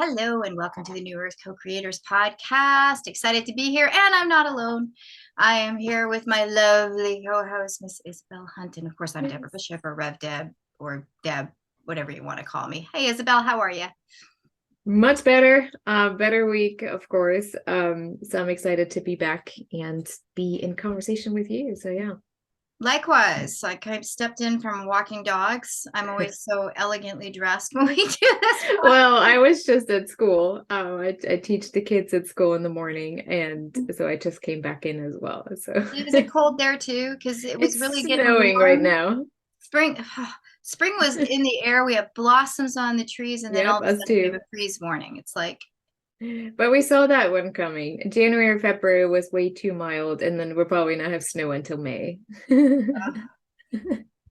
Hello, and welcome to the New Earth Co-Creators podcast. Excited to be here, and I'm not alone. I am here with my lovely co-host, Miss Isabel Hunt, and of course, I'm Deborah Bishop, or Rev Deb, or Deb, whatever you want to call me. Hey, Isabel, how are you? Much better. Better week, of course. So I'm excited to be back and be in conversation with you. So yeah. Likewise, I kind of stepped in from walking dogs. I'm always so elegantly dressed when we do this. Well, I was just at school. I teach the kids at school in the morning, and so I just came back in as well. So Is it cold there too? Because it was it's really getting snowing right warm. now. Spring, spring was in the air. We have blossoms on the trees, and then all Yep, of a us sudden we have too. a freeze warning. It's like, But we saw that one coming. January, February was way too mild, and then we'll probably not have snow until May.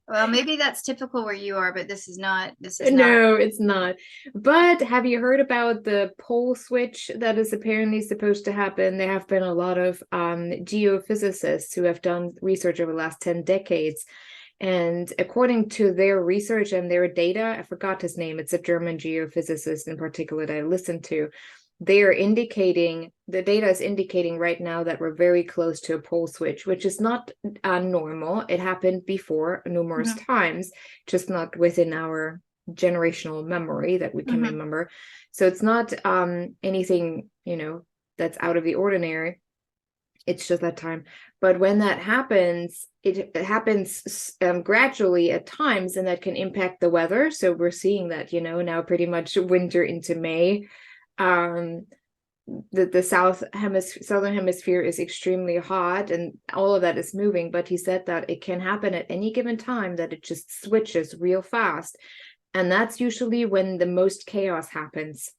well, maybe that's typical where you are, but this is not. This is not. No, it's not. But have you heard about the pole switch that is apparently supposed to happen? There have been a lot of geophysicists who have done research over the last 10 decades. And according to their research and their data, I forgot his name, it's a German geophysicist in particular that I listened to. They are indicating, the data is indicating right now that we're very close to a pole switch, which is not normal. It happened before numerous Mhm, times, just not within our generational memory that we can mhm. remember. So it's not anything, that's out of the ordinary. It's just that time. But when that happens, it happens gradually at times, and that can impact the weather. So we're seeing that, now pretty much winter into May. Um, the southern hemisphere is extremely hot, and all of that is moving. But he said that it can happen at any given time, that it just switches real fast, and that's usually when the most chaos happens,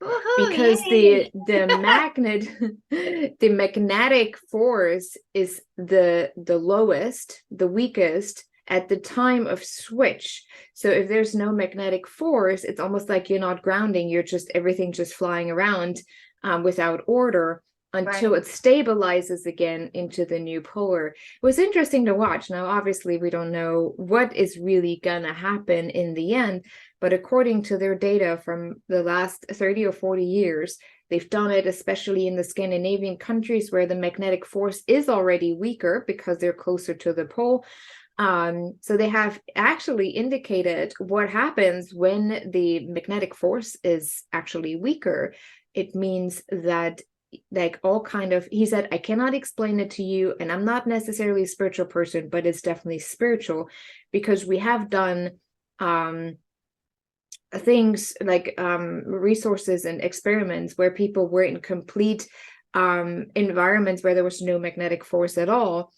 Woohoo! because Yay! the magnetic force is the lowest, the weakest at the time of switch. So if there's no magnetic force, it's almost like you're not grounding, you're just everything just flying around without order Right. until it stabilizes again into the new polar. It was interesting to watch. Now, obviously, we don't know what is really gonna happen in the end, but according to their data from the last 30 or 40 years, they've done it especially in the Scandinavian countries where the magnetic force is already weaker because they're closer to the pole. So they have actually indicated what happens when the magnetic force is actually weaker. It means that, like, all kind of, he said, I cannot explain it to you, and I'm not necessarily a spiritual person, but it's definitely spiritual, because we have done things like resources and experiments where people were in complete environments where there was no magnetic force at all,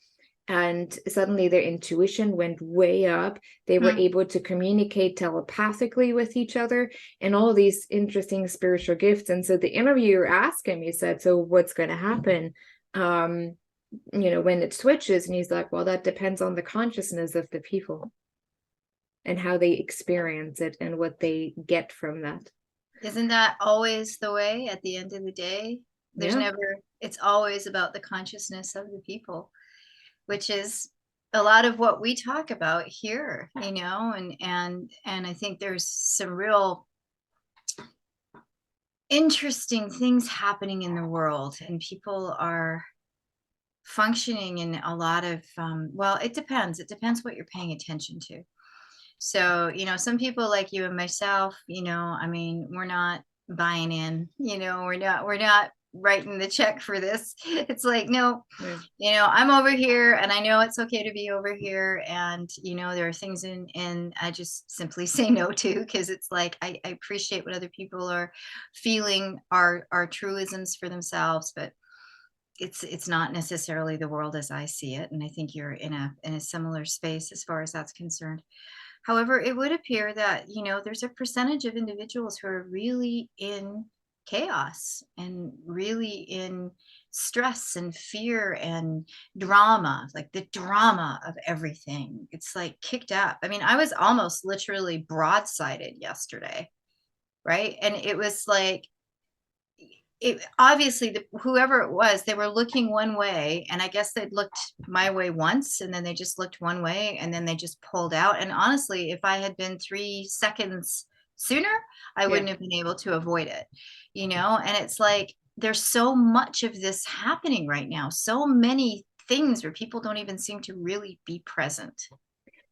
and suddenly their intuition went way up. They were Hmm. able to communicate telepathically with each other, and all these interesting spiritual gifts. And so the interviewer asked him, he said, so what's going to happen when it switches? And he's like, well, that depends on the consciousness of the people and how they experience it and what they get from that. Isn't that always the way at the end of the day? There's Yeah. never, it's always about the consciousness of the people, which is a lot of what we talk about here, and I think there's some real interesting things happening in the world, and people are functioning in a lot of well, it depends what you're paying attention to. So, some people like you and myself, I mean, we're not buying in, we're not writing the check for this. It's like, no, Yeah. I'm over here, and I know it's okay to be over here. And, there are things in I just simply say no to, because it's like I appreciate what other people are feeling are truisms for themselves, but it's not necessarily the world as I see it. And I think you're in a similar space as far as that's concerned. However, it would appear that, there's a percentage of individuals who are really in chaos and really in stress and fear and drama, like the drama of everything. It's like kicked up. I mean, I was almost literally broadsided yesterday, right? And it was like, it obviously whoever it was, they were looking one way, and I guess they'd looked my way once, and then they just looked one way, and then they just pulled out. And honestly, if I had been 3 seconds sooner, I Yeah. wouldn't have been able to avoid it, and it's like there's so much of this happening right now, so many things where people don't even seem to really be present.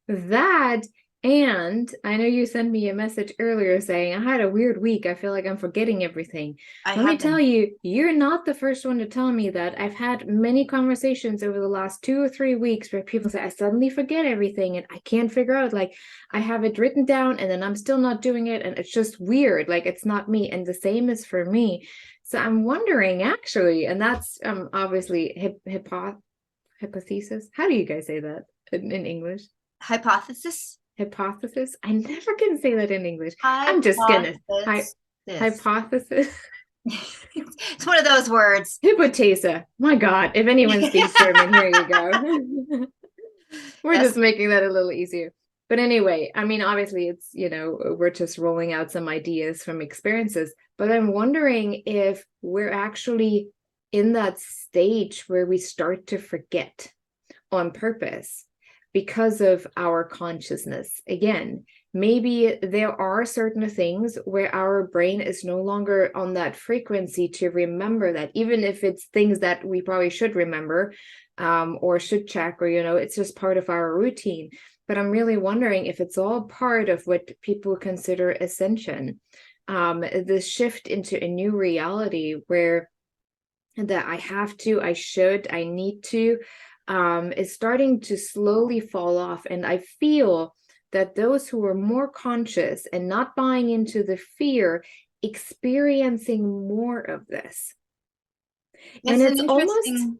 That, and I know you sent me a message earlier saying I had a weird week. I feel like I'm forgetting everything. I Let me have tell been. you, you're not the first one to tell me that. I've had many conversations over the last 2 or 3 weeks where people say, I suddenly forget everything and I can't figure out, like, I have it written down and then I'm still not doing it. And it's just weird. Like, it's not me. And the same is for me. So I'm wondering, actually, and that's obviously hypothesis. How do you guys say that in English? Hypothesis. Hypothesis. I never can say that in English. I'm just gonna Hypothesis. hypothesis. It's one of those words. Hypothesa. My God, if anyone speaks German, here you go. We're Yes. just making that a little easier. But anyway, I mean, obviously, it's, we're just rolling out some ideas from experiences. But I'm wondering if we're actually in that stage where we start to forget on purpose because of our consciousness. Again, maybe there are certain things where our brain is no longer on that frequency to remember that, even if it's things that we probably should remember, or should check, or, it's just part of our routine. But I'm really wondering if it's all part of what people consider ascension, the shift into a new reality where that I have to, I should, I need to, is starting to slowly fall off. And I feel that those who are more conscious and not buying into the fear, experiencing more of this. And It's an it's almost interesting.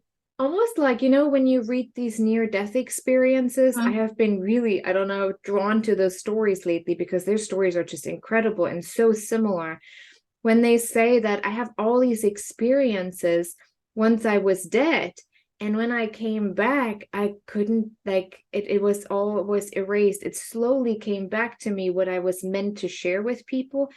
like, when you read these near-death experiences, I have been really, I don't know, drawn to those stories lately because their stories are just incredible and so similar. When they say that I have all these experiences once I was dead, and when I came back, I couldn't, like, it was all was erased. It slowly came back to me what I was meant to share with people,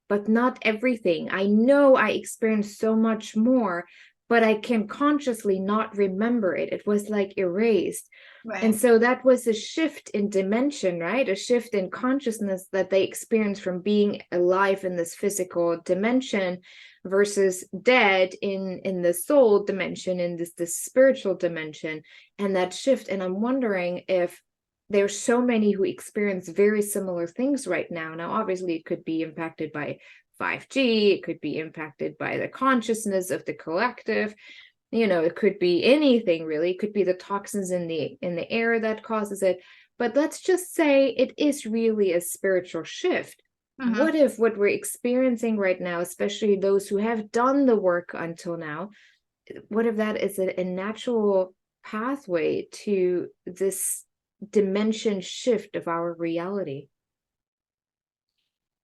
but not everything. I know I experienced so much more, but I can consciously not remember it. It was like erased. And Right. so that was a shift in dimension, right? A shift in consciousness that they experienced from being alive in this physical dimension versus dead in the soul dimension, in this spiritual dimension, and that shift. And I'm wondering if there's so many who experience very similar things right now. Now, obviously, it could be impacted by 5G, it could be impacted by the consciousness of the collective. It could be anything really. It could be the toxins in the air that causes it. But let's just say it is really a spiritual shift. Mm-hmm. What if what we're experiencing right now, especially those who have done the work until now, what if that is a natural pathway to this dimension shift of our reality?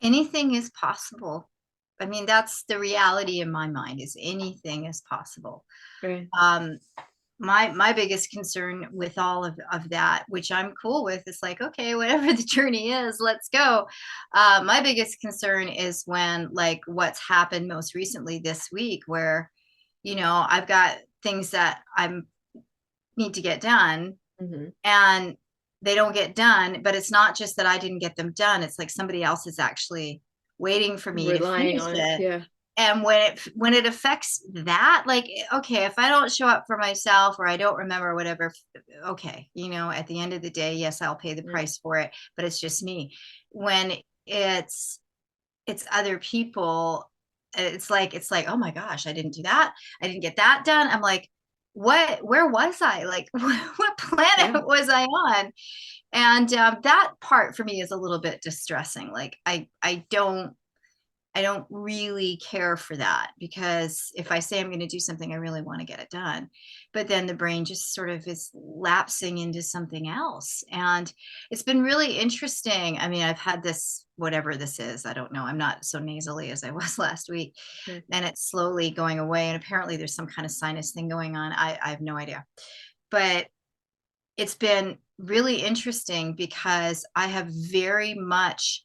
Anything is possible. I mean, that's the reality in my mind, is anything is possible. Right. Um, my biggest concern with all of that, which I'm cool with, is like, okay, whatever the journey is, let's go. My biggest concern is when, like, what's happened most recently this week, where, I've got things that I need to get done, Mm-hmm. and they don't get done, but it's not just that I didn't get them done. It's like somebody else is actually waiting for me to Relying finish on it. it. Yeah. And when it affects that, like, okay, if I don't show up for myself, or I don't remember whatever, okay, at the end of the day, yes, I'll pay the Yeah. price for it, but it's just me. When it's it's other people, it's like, oh my gosh, I didn't do that, I didn't get that done. I'm like, where was I, like, what Yeah. planet was I on? And that part for me is a little bit distressing. Like, I don't really care for that, because if I say I'm going to do something, I really want to get it done. But then the brain just sort of is lapsing into something else. And it's been really interesting. I mean, I've had this, whatever this is, I don't know. I'm not so nasally as I was last week. Okay. And it's slowly going away. And apparently there's some kind of sinus thing going on. I have no idea. But it's been really interesting because I have very much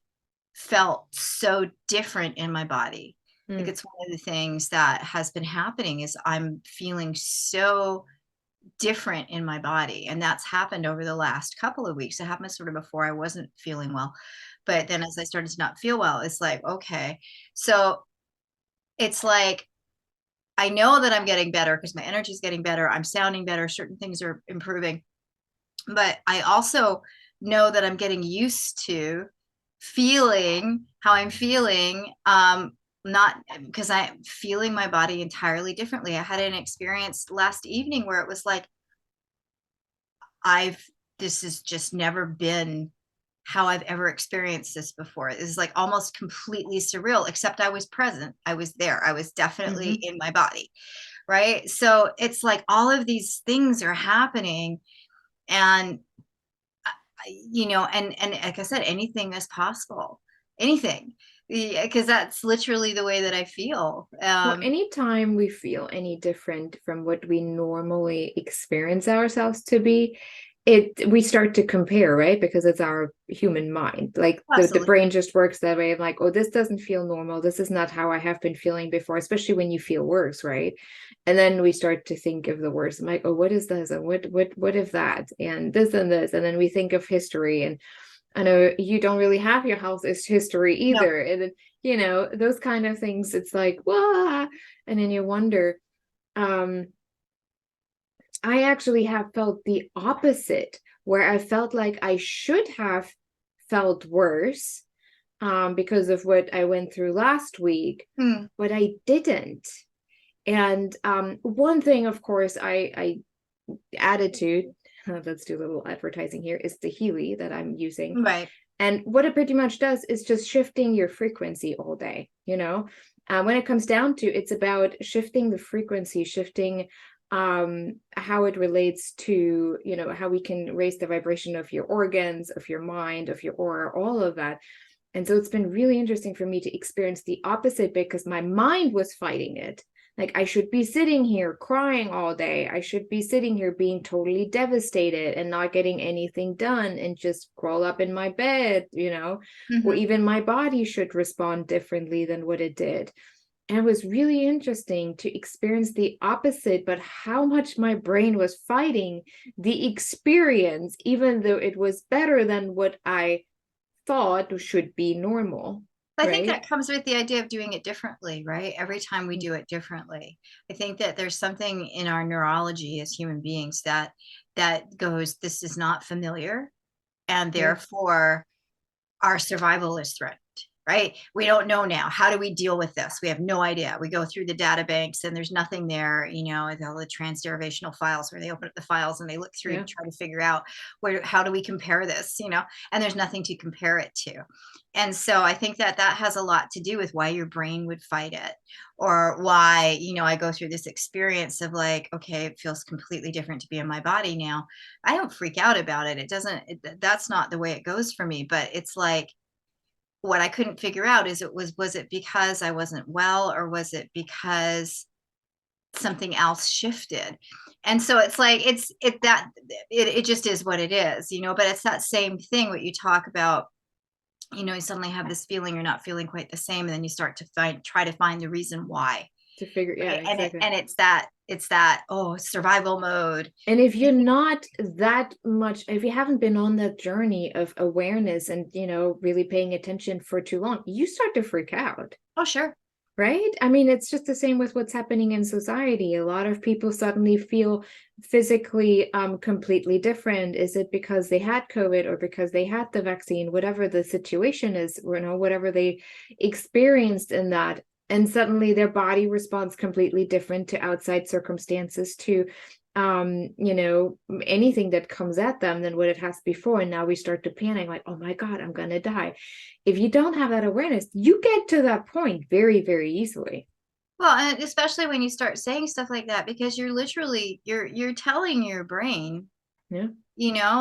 felt so different in my body. Like, Mm. it's one of the things that has been happening, is I'm feeling so different in my body. And that's happened over the last couple of weeks. It happened sort of before I wasn't feeling well. But then as I started to not feel well, it's like, okay. So it's like, I know that I'm getting better because my energy is getting better. I'm sounding better. Certain things are improving. But I also know that I'm getting used to feeling how I'm feeling. Not because I'm feeling my body entirely differently. I had an experience last evening where it was like, I've, this has just never been how I've ever experienced this before. It is like almost completely surreal, except I was present. I was there. I was definitely Hmm. in my body. Right. So it's like all of these things are happening. And, and like I said, anything is possible. Anything. Because that's literally the way that I feel. Well, anytime we feel any different from what we normally experience ourselves to be, we start to compare, right? Because it's our human mind. Like the Absolutely. brain just works that way of like, oh, this doesn't feel normal. This is not how I have been feeling before, especially when you feel worse, right? And then we start to think of the worst. I'm like, oh, what is this? And what if that? And this and this. And then we think of history. And I know you don't really have your house history No. either. And those kind of things, it's like, wow. And then you wonder, um, I actually have felt the opposite, where I felt like I should have felt worse, because of what I went through last week, Hmm. but I didn't. And one thing, of course, I added to, let's do a little advertising here, is the Healy that I'm using. Right. And what it pretty much does is just shifting your frequency all day, when it comes down to, it's about shifting the frequency, shifting how it relates to, how we can raise the vibration of your organs, of your mind, of your aura, all of that. And so it's been really interesting for me to experience the opposite, because my mind was fighting it. Like, I should be sitting here crying all day. I should be sitting here being totally devastated and not getting anything done and just crawl up in my bed, or Hmm. even my body should respond differently than what it did. And it was really interesting to experience the opposite, but how much my brain was fighting the experience, even though it was better than what I thought should be normal, I think right? that comes with the idea of doing it differently, right? Every time we do it differently. I think that there's something in our neurology as human beings that goes, this is not familiar, and Yeah. therefore our survival is threatened, right? We don't know now. How do we deal with this? We have no idea. We go through the data banks and there's nothing there, all the transderivational files where they open up the files and they look through Yeah. to try to figure out how do we compare this, and there's nothing to compare it to. And so I think that has a lot to do with why your brain would fight it, or why, I go through this experience of like, okay, it feels completely different to be in my body now. I don't freak out about it. That's not the way it goes for me, but it's like, what I couldn't figure out is, was it because I wasn't well, or was it because something else shifted? And so it's like, it just is what it is, but it's that same thing what you talk about. You suddenly have this feeling you're not feeling quite the same, and then you start to try to find the reason why. To figure, yeah, Right. And exactly. it's that survival mode. And if you're not that much, if you haven't been on that journey of awareness and, really paying attention for too long, you start to freak out. Oh, sure. Right? I mean, it's just the same with what's happening in society. A lot of people suddenly feel physically completely different. Is it because they had COVID or because they had the vaccine? Whatever the situation is, whatever they experienced in that. And suddenly their body responds completely different to outside circumstances, to anything that comes at them than what it has before. And now we start to panic, like, oh my God, I'm gonna die. If you don't have that awareness, you get to that point very, very easily. Well, and especially when you start saying stuff like that, because you're literally you're telling your brain, Yeah.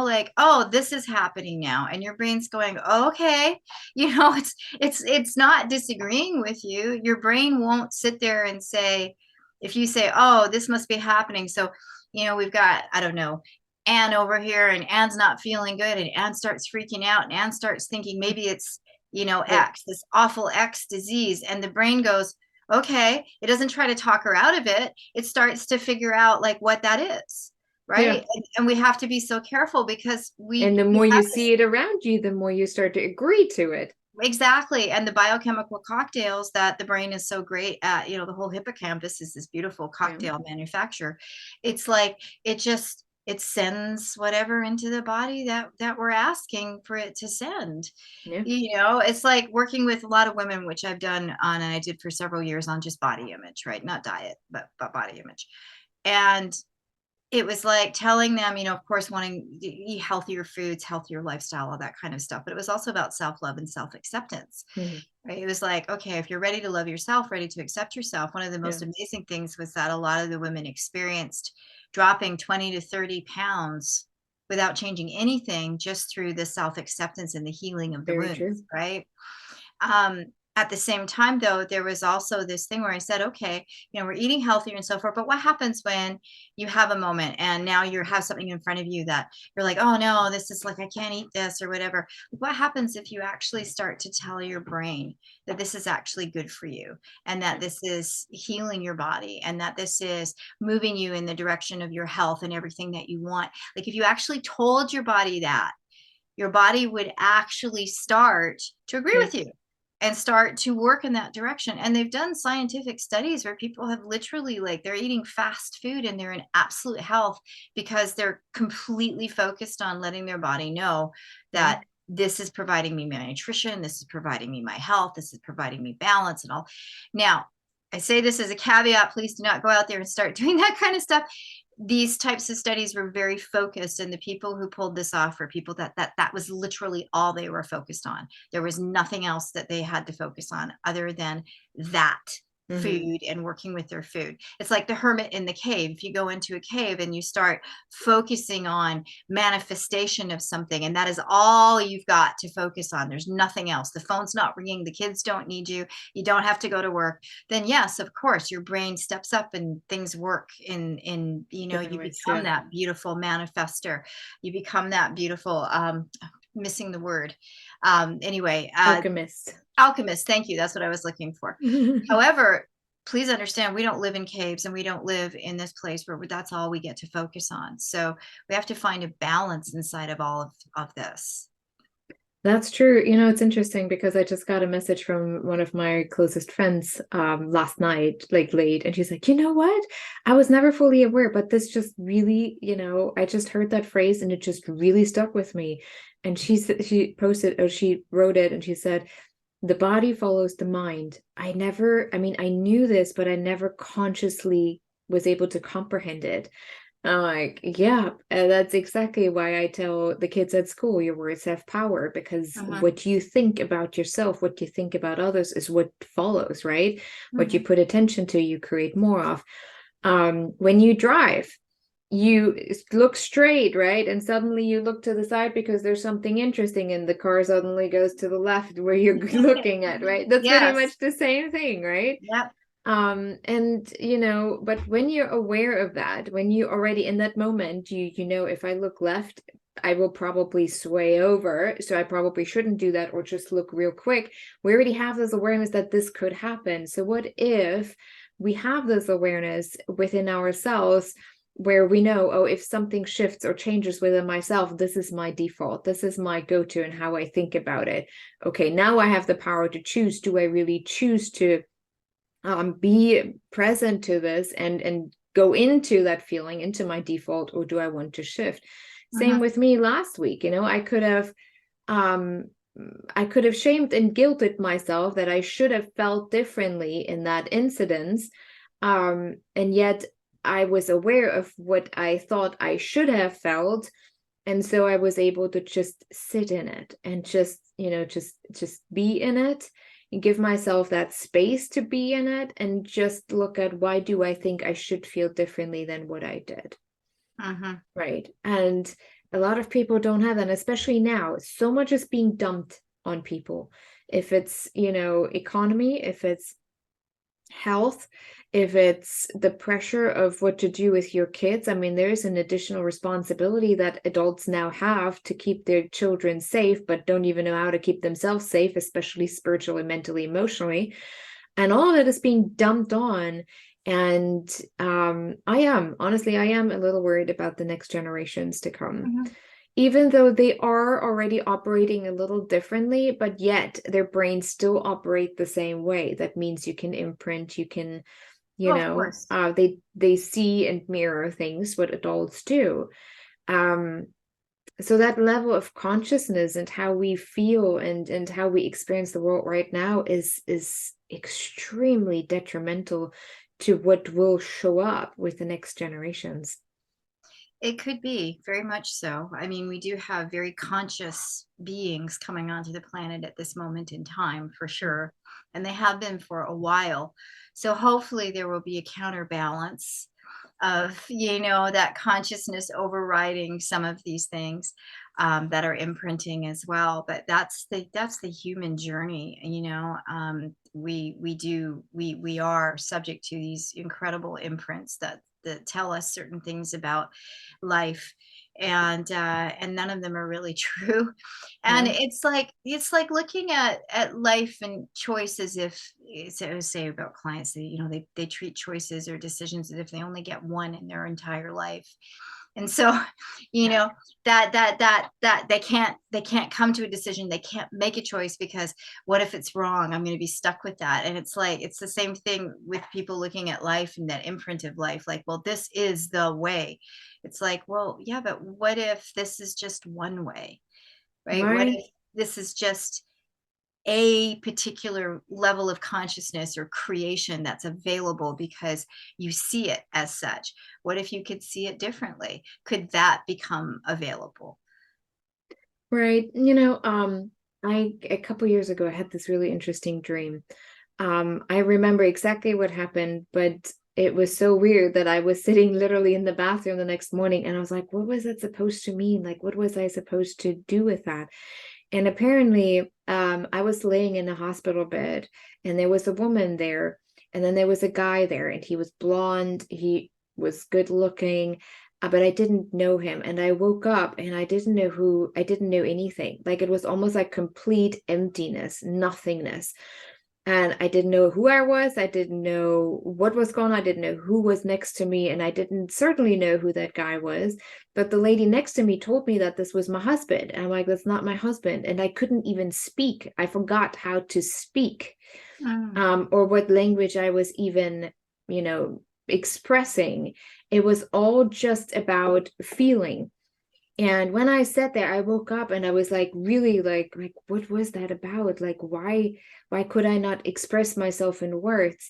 like, oh, this is happening now, and your brain's going, oh, okay. It's not disagreeing with you. Your brain won't sit there and say, if you say, oh, this must be happening, so we've got, I don't know, Anne over here, and Anne's not feeling good, and Anne starts freaking out, and Anne starts thinking maybe it's Yeah. X, this awful X disease, and the brain goes, okay. It doesn't try to talk her out of it. It starts to figure out like what that is. Yeah. right? And we have to be so careful because And the we more you have this. see it around you, the more you start to agree to it. Exactly. And the biochemical cocktails that the brain is so great at, the whole hippocampus is this beautiful Yeah. cocktail manufacturer. It's like it sends whatever into the body that we're asking for it to send. Yeah. It's like working with a lot of women, which I've done on, and I did for several years on just body image, right? Not diet, but body image. And it was like telling them, of course, wanting to eat healthier foods, healthier lifestyle, all that kind of stuff. But it was also about self-love and self-acceptance, Mhm. right? It was like, okay, if you're ready to love yourself, ready to accept yourself, one of the Yeah. most amazing things was that a lot of the women experienced dropping 20 to 30 pounds without changing anything, just through the self-acceptance and the healing of the Very true. wounds, right? um at the same time, though, there was also this thing where I said, okay, we're eating healthier and so forth, but what happens when you have a moment and now you have something in front of you that you're like, oh no, this is like, I can't eat this or whatever. What happens if you actually start to tell your brain that this is actually good for you, and that this is healing your body, and that this is moving you in the direction of your health and everything that you want? Like, if you actually told your body that, your body would actually start to agree Yeah. with you and start to work in that direction. And they've done scientific studies where people have literally, like, they're eating fast food and they're in absolute health because they're completely focused on letting their body know Yeah. that this is providing me my nutrition, this is providing me my health, this is providing me balance and all. Now, I say this as a caveat, please do not go out there and start doing that kind of stuff. These types of studies were very focused, and the people who pulled this off were people that was literally all they were focused on. There was nothing else that they had to focus on other than that Hmm. food and working with their food. It's like the hermit in the cave. If you go into a cave and you start focusing on manifestation of something, and that is all you've got to focus on, there's nothing else. The phone's not ringing, the kids don't need you, you don't have to go to work, then yes, of course, your brain steps up and things work in Different you ways. become Yeah. that beautiful manifester. You become that beautiful, missing the word. Anyway, Alchemist. alchemist. Thank you. That's what I was looking for. However, please understand, we don't live in caves and we don't live in this place where that's all we get to focus on. So we have to find a balance inside of all of this. That's true. It's interesting because I just got a message from one of my closest friends last night, like late, and she's like, you know what? I was never fully aware, but this just really, I just heard that phrase and it just really stuck with me. And she posted, or she wrote it, and she said, the body follows the mind. I mean, I knew this, but I never consciously was able to comprehend it. I'm like, yeah, that's exactly why I tell the kids at school your words have power, because Mhm, what you think about yourself, what you think about others is what follows, right? What you mhm. put attention to, you create more of. When you drive, you look straight, right? And suddenly you look to the side because there's something interesting, and the car suddenly goes to the left where you're looking at, right? That's pretty Yes. much the same thing, right? Yep. And but when you're aware of that, when you already in that moment, if I look left, I will probably sway over, so I probably shouldn't do that, or just look real quick. We already have this awareness that this could happen. So what if we have this awareness within ourselves, where we know, oh, if something shifts or changes within myself, this is my default, this is my go-to, and how I think about it. Okay, now I have the power to choose. Do I really choose to be present to this and go into that feeling, into my default, or do I want to shift? Same Mhm. with me last week. Um I could have shamed and guilted myself that I should have felt differently in that incident, and yet I was aware of what I thought I should have felt, and so I was able to just sit in it and just be in it, and give myself that space to be in it, and just look at, why do I think I should feel differently than what I did? Mhm. Right. And a lot of people don't have that, and especially now, so much is being dumped on people. If it's, economy, if it's health, if it's the pressure of what to do with your kids. I mean, there's an additional responsibility that adults now have to keep their children safe, but don't even know how to keep themselves safe, especially spiritually, mentally, emotionally. And all of it is being dumped on. And I am a little worried about the next generations to come, Mhm. even though they are already operating a little differently, but yet their brains still operate the same way. That means you can imprint, you can, Oh, of course. they see and mirror things what adults do. Um, so that level of consciousness and how we feel and how we experience the world right now is extremely detrimental to what will show up with the next generations. It could be very much so. I mean, we do have very conscious beings coming onto the planet at this moment in time, for sure. And they have been for a while. So hopefully there will be a counterbalance of, that consciousness overriding some of these things, that are imprinting as well. But that's the human journey. We are subject to these incredible imprints that tell us certain things about life, and none of them are really true. And Yeah. it's like looking at life and choice as if, so I would say about clients, they treat choices or decisions as if they only get one in their entire life. And so, you know that they can't come to a decision, they can't make a choice, because what if it's wrong? I'm going to be stuck with that. And it's the same thing with people looking at life and that imprint of life, like, well, this is the way. It's like, well, yeah, but what if this is just one way, right? What Right. if this is just a particular level of consciousness or creation that's available because you see it as such? What if you could see it differently? Could that become available? Right. I a couple years ago I had this really interesting dream. I remember exactly what happened, but it was so weird that I was sitting literally in the bathroom the next morning and I was like, what was that supposed to mean? Like, what was I supposed to do with that? And apparently, I was laying in a hospital bed and there was a woman there, and then there was a guy there, and he was blonde, he was good looking, but I didn't know him. And I woke up and I didn't know anything. Like it was almost like complete emptiness, nothingness. And I didn't know who I was. I didn't know what was going on. I didn't know who was next to me. And I didn't certainly know who that guy was. But the lady next to me told me that this was my husband. And I'm like, that's not my husband. And I couldn't even speak. I forgot how to speak, Mm. or what language I was even, you know, expressing. It was all just about feeling. And when I sat there, I woke up and I was like really like what was that about? Like why could I not express myself in words?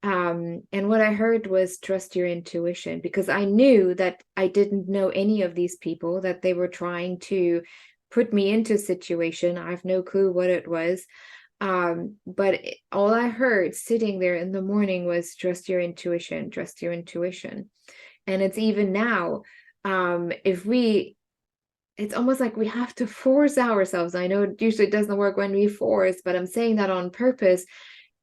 And what I heard was trust your intuition, because I knew that I didn't know any of these people, that they were trying to put me into a situation. I have no clue what it was. But all I heard sitting there in the morning was trust your intuition, trust your intuition. And it's even now, if we it's almost like we have to force ourselves. I know it usually doesn't work when we force, but I'm saying that on purpose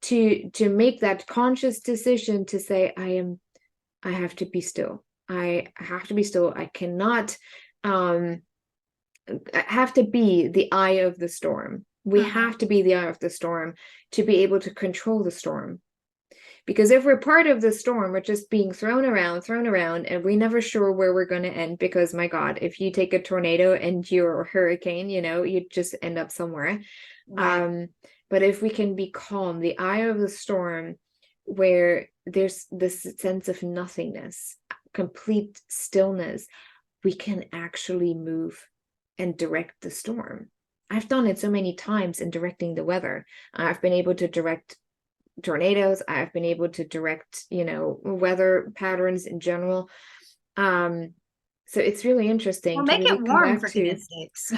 to make that conscious decision to say, I have to be still. I have to be still. I cannot I have to be the eye of the storm. We Mhm. have to be the eye of the storm to be able to control the storm. Because if we're part of the storm, we're just being thrown around, and we're never sure where we're going to end. Because, my God, if you take a tornado and you're a hurricane, you just end up somewhere. Right. Um, but if we can be calm, the eye of the storm, where there's this sense of nothingness, complete stillness, we can actually move and direct the storm. I've done it so many times in directing the weather. I've been able to direct tornadoes. I've been able to direct, weather patterns in general. Um, so it's really Well, interesting to make really it come warm, back for to. goodness sakes.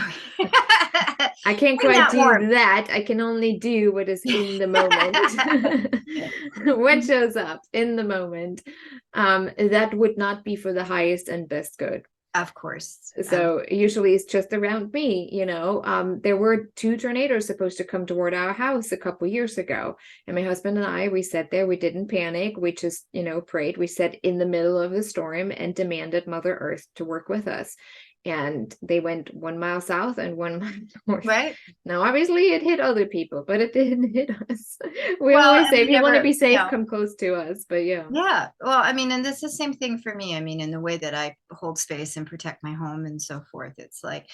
I can't Bring quite that do warm. that. I can only do what is in the moment. What shows up in the moment. That would not be for the highest and best good. Of course. So usually it's just around me. There were two tornadoes supposed to come toward our house a couple years ago, and my husband and I, we sat there, we didn't panic, we just prayed. We sat in the middle of the storm and demanded Mother Earth to work with us. and they went 1 mile south and 1 mile north. Right. Now, obviously, it hit other people, but it didn't hit us. We Well, always and say, we if you want to never, be safe, come close to us. But yeah. yeah. Well, I mean, and this is the same thing for me. I mean, in the way that I hold space and protect my home and so forth, it's like,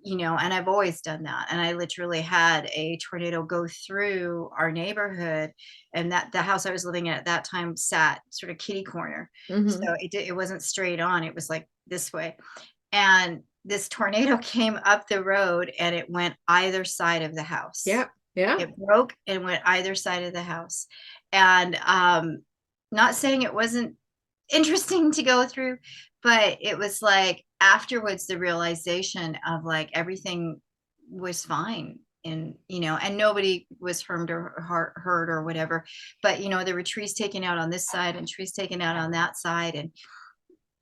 and I've always done that. And I literally had a tornado go through our neighborhood, and that the house I was living in at that time sat sort of kitty corner. Hmm. So it wasn't straight on, it was like this way. And this tornado came up the road and it went either side of the house. Yeah. Yeah. It broke and went either side of the house. And not saying it wasn't interesting to go through, but it was like afterwards the realization of like everything was fine, and nobody was harmed or hurt or whatever. But there were trees taken out on this side and trees taken out on that side, and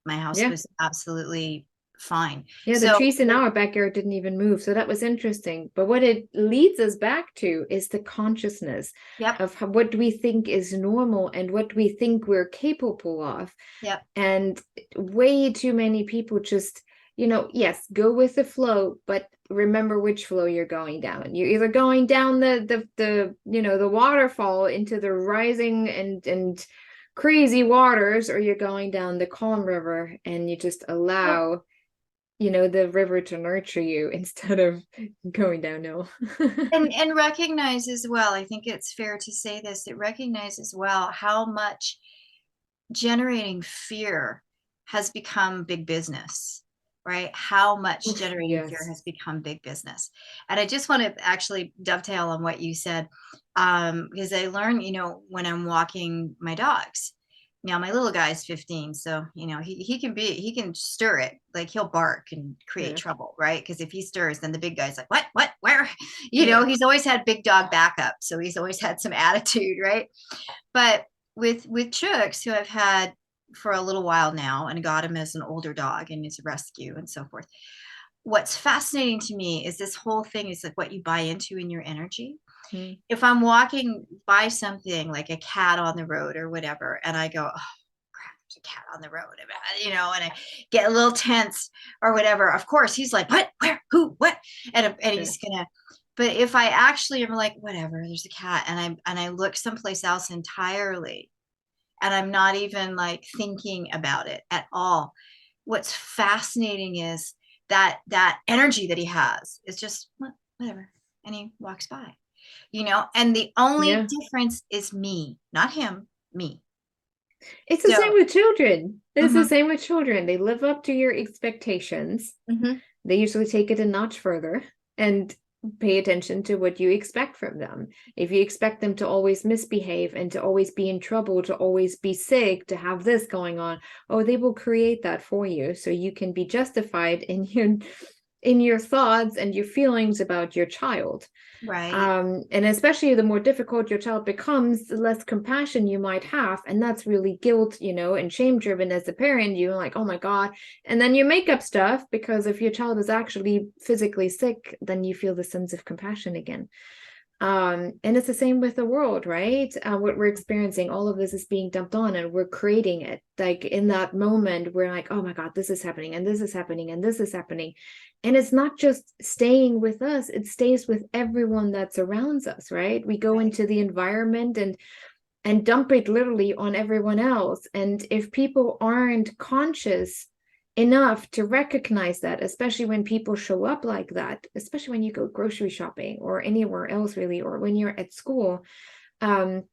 my house Yeah. was absolutely fine. Yeah, the So trees in our backyard didn't even move. So that was interesting. But what it leads us back to is the consciousness yep, of what we think is normal and what we think we're capable of. yep, And way too many people just, yes, go with the flow, but remember which flow you're going down. You're either going down the waterfall into the rising and crazy waters, or you're going down the calm river and you just yep. allow the river to nurture you instead of going downhill. And recognize as well, I think it's fair to say this, it recognizes well how much generating fear has become big business, right? How much Oof, generating fear yes. has become big business. And I just want to actually dovetail on what you said, because I learned, when I'm walking my dogs. Now my little guy is 15, so he can stir it, like he'll bark and create Yeah. trouble, right? Because if he stirs, then the big guy's like, what, where? Yeah. He's always had big dog backup, so he's always had some attitude, right? But with Chooks, who I've had for a little while now, and got him as an older dog and it's a rescue and so forth. What's fascinating to me is this whole thing is like what you buy into in your energy. Mm. If I'm walking by something like a cat on the road or whatever, and I go, oh crap, there's a cat on the road, and I get a little tense or whatever. Of course, he's like, what, where, who, what, and Yeah. he's gonna. But if I actually am like, whatever, there's a cat, and I look someplace else entirely, and I'm not even like thinking about it at all. What's fascinating is that energy that he has is just whatever, and he walks by, and the only Yeah. difference is me, not him, me. It's the same So, with children. It's the mhm, same with children. They live up to your expectations. mhm, They usually take it a notch further and pay attention to what you expect from them. If you expect them to always misbehave and to always be in trouble, to always be sick, to have this going on, oh, they will create that for you so you can be justified in your thoughts and your feelings about your child. right, And especially the more difficult your child becomes, the less compassion you might have. And that's really guilt, and shame driven as a parent. You're like, oh my God. And then you make up stuff because if your child is actually physically sick, then you feel the sense of compassion again. And it's the same with the world, right? What we're experiencing, all of this is being dumped on and we're creating it. Like in that moment, we're like, oh my God, this is happening and this is happening and this is happening. And it's not just staying with us, it stays with everyone that surrounds us, right? We go right, into the environment and dump it literally on everyone else. And if people aren't conscious enough to recognize that, especially when people show up like that, especially when you go grocery shopping or anywhere else really, or when you're at school, um,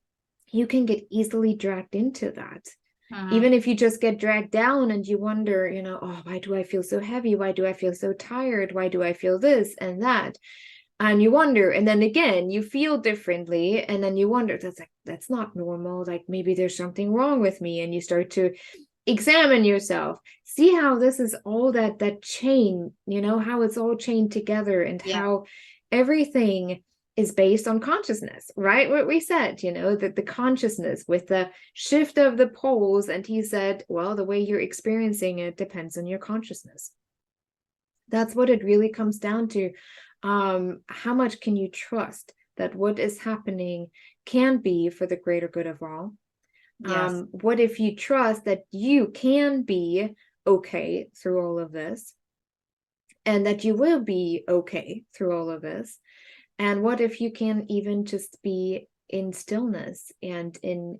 you can get easily dragged into that. mhm, Even if you just get dragged down and you wonder, oh, why do I feel so heavy? Why do I feel so tired? Why do I feel this and that? And you wonder, and then again you feel differently, and then you wonder, that's not normal, like maybe there's something wrong with me, and you start to examine yourself, see how this is all that chain, how it's all chained together, and yeah, how everything is based on consciousness, right? What we said, that the consciousness with the shift of the poles, and he said, well, the way you're experiencing it depends on your consciousness. That's what it really comes down to. How much can you trust that what is happening can be for the greater good of all? yes, What if you trust that you can be okay through all of this? and that you will be okay through all of this. And what if you can even just be in stillness and in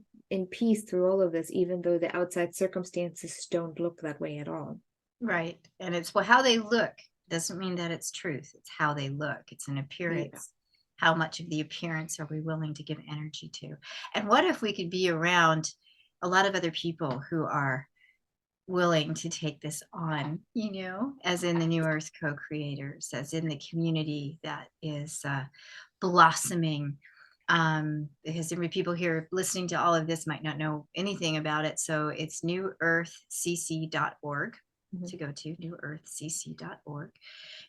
peace through all of this, even though the outside circumstances don't look that way at all? Right. And it's, well, how they look doesn't mean that it's truth. It's how they look. It's an appearance. Yeah. How much of the appearance are we willing to give energy to? And what if we could be around a lot of other people who are willing to take this on, as in the New Earth co-creators, as in the community that is blossoming. Because there are people here listening to all of this might not know anything about it. So it's newearthcc.org to go to, newearthcc.org.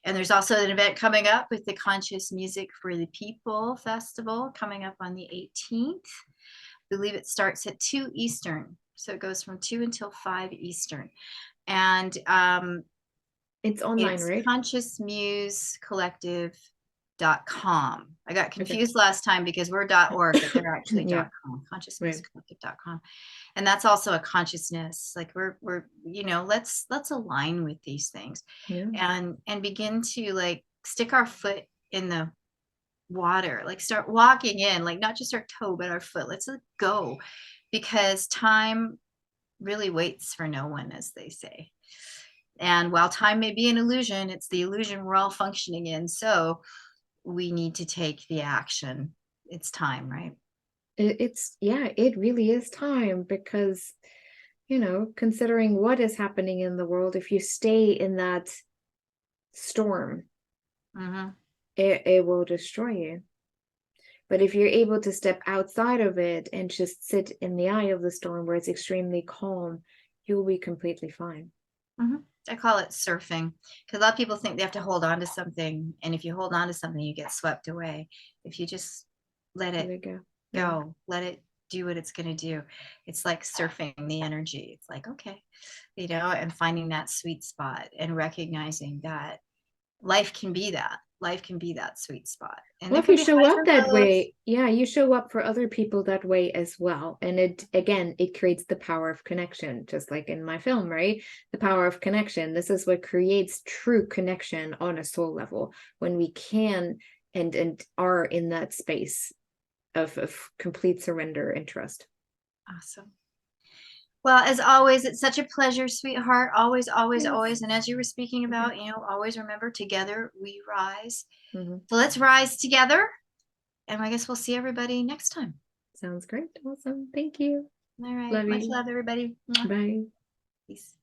And there's also an event coming up with the Conscious Music for the People Festival coming up on the 18th. I believe it starts at 2 Eastern. So it goes from 2 until 5 Eastern. And it's online, right? Conscious Muse Collective.com. I got confused last time because we're .org, but they're actually Yeah. .com, consciousmusecollective.com. And that's also a consciousness. Like we're let's align with these things, and begin to like stick our foot in the water, like start walking in, like not just our toe, but our foot. Let's go, because time really waits for no one, as they say. And while time may be an illusion, it's the illusion we're all functioning in. So we need to take the action. It's time, right? It really is time, because considering what is happening in the world, if you stay in that storm, it will destroy you. But if you're able to step outside of it and just sit in the eye of the storm where it's extremely calm, you'll be completely fine. I call it surfing, because a lot of people think they have to hold on to something, and if you hold on to something, you get swept away. If you just let it go, let it do what it's going to do. It's like surfing the energy. It's like, okay, and finding that sweet spot and recognizing that life can be that sweet spot. And well, if you show up that way, you show up for other people that way as well. And it creates the power of connection, just like in my film, right? The power of connection. This is what creates true connection on a soul level, when we can and are in that space of complete surrender and trust. Awesome. Well, as always, it's such a pleasure, sweetheart. Always, always, always. And as you were speaking about, always remember, together we rise. So let's rise together. And I guess we'll see everybody next time. Sounds great. Awesome. Thank you. All right. Much love, everybody. Bye. Peace.